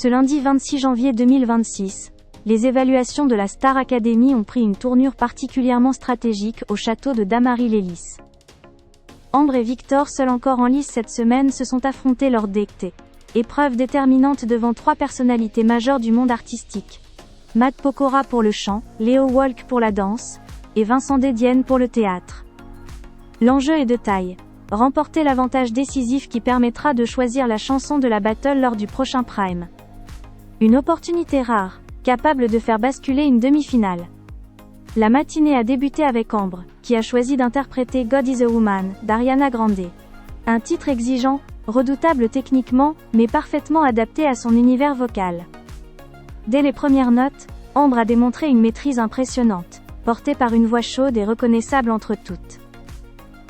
Ce lundi 26 janvier 2026, les évaluations de la Star Academy ont pris une tournure particulièrement stratégique au château de Dammarie-les-Lys. Ambre et Victor, seuls encore en lice cette semaine, se sont affrontés lors d'Ecté. Épreuve déterminante devant 3 personnalités majeures du monde artistique. Matt Pokora pour le chant, Leo Walk pour la danse, et Vincent Dedienne pour le théâtre. L'enjeu est de taille. Remporter l'avantage décisif qui permettra de choisir la chanson de la battle lors du prochain Prime. Une opportunité rare, capable de faire basculer une demi-finale. La matinée a débuté avec Ambre, qui a choisi d'interpréter God is a Woman, d'Ariana Grande. Un titre exigeant, redoutable techniquement, mais parfaitement adapté à son univers vocal. Dès les premières notes, Ambre a démontré une maîtrise impressionnante, portée par une voix chaude et reconnaissable entre toutes.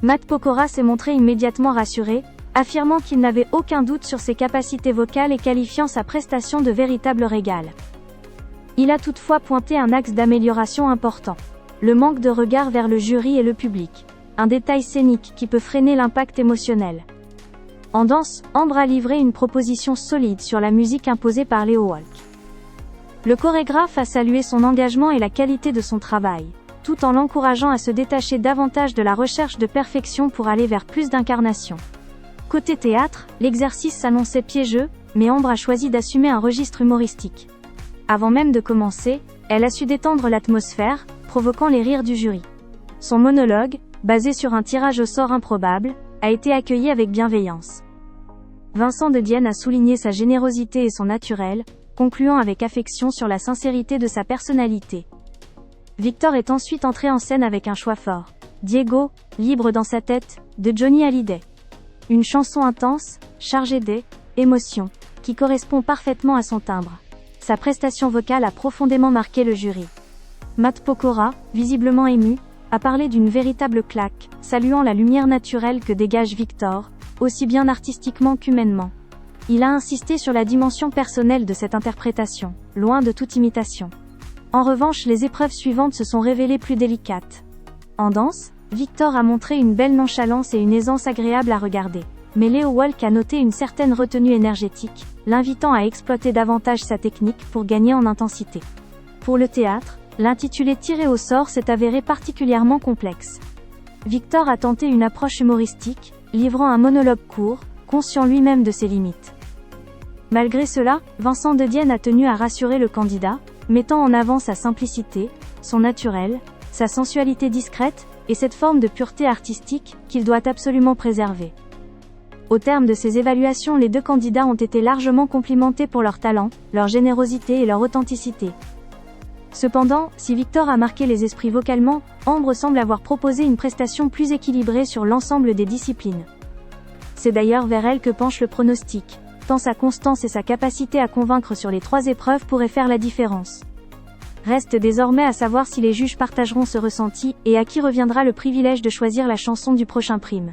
Matt Pokora s'est montré immédiatement rassuré, affirmant qu'il n'avait aucun doute sur ses capacités vocales et qualifiant sa prestation de véritable régal. Il a toutefois pointé un axe d'amélioration important. Le manque de regard vers le jury et le public. Un détail scénique qui peut freiner l'impact émotionnel. En danse, Ambre a livré une proposition solide sur la musique imposée par Leo Walk. Le chorégraphe a salué son engagement et la qualité de son travail, tout en l'encourageant à se détacher davantage de la recherche de perfection pour aller vers plus d'incarnation. Côté théâtre, l'exercice s'annonçait piégeux, mais Ambre a choisi d'assumer un registre humoristique. Avant même de commencer, elle a su détendre l'atmosphère, provoquant les rires du jury. Son monologue, basé sur un tirage au sort improbable, a été accueilli avec bienveillance. Vincent Dedienne a souligné sa générosité et son naturel, concluant avec affection sur la sincérité de sa personnalité. Victor est ensuite entré en scène avec un choix fort. Diego, libre dans sa tête, de Johnny Hallyday. Une chanson intense, chargée d'émotions, qui correspond parfaitement à son timbre. Sa prestation vocale a profondément marqué le jury. Matt Pokora, visiblement ému, a parlé d'une véritable claque, saluant la lumière naturelle que dégage Victor, aussi bien artistiquement qu'humainement. Il a insisté sur la dimension personnelle de cette interprétation, loin de toute imitation. En revanche, les épreuves suivantes se sont révélées plus délicates. En danse, Victor a montré une belle nonchalance et une aisance agréable à regarder. Mais Leo Walk a noté une certaine retenue énergétique, l'invitant à exploiter davantage sa technique pour gagner en intensité. Pour le théâtre, l'intitulé tiré au sort s'est avéré particulièrement complexe. Victor a tenté une approche humoristique, livrant un monologue court, conscient lui-même de ses limites. Malgré cela, Vincent Dedienne a tenu à rassurer le candidat, mettant en avant sa simplicité, son naturel, sa sensualité discrète, et cette forme de pureté artistique, qu'il doit absolument préserver. Au terme de ces évaluations, les 2 candidats ont été largement complimentés pour leur talent, leur générosité et leur authenticité. Cependant, si Victor a marqué les esprits vocalement, Ambre semble avoir proposé une prestation plus équilibrée sur l'ensemble des disciplines. C'est d'ailleurs vers elle que penche le pronostic, tant sa constance et sa capacité à convaincre sur les 3 épreuves pourraient faire la différence. Reste désormais à savoir si les juges partageront ce ressenti, et à qui reviendra le privilège de choisir la chanson du prochain Prime.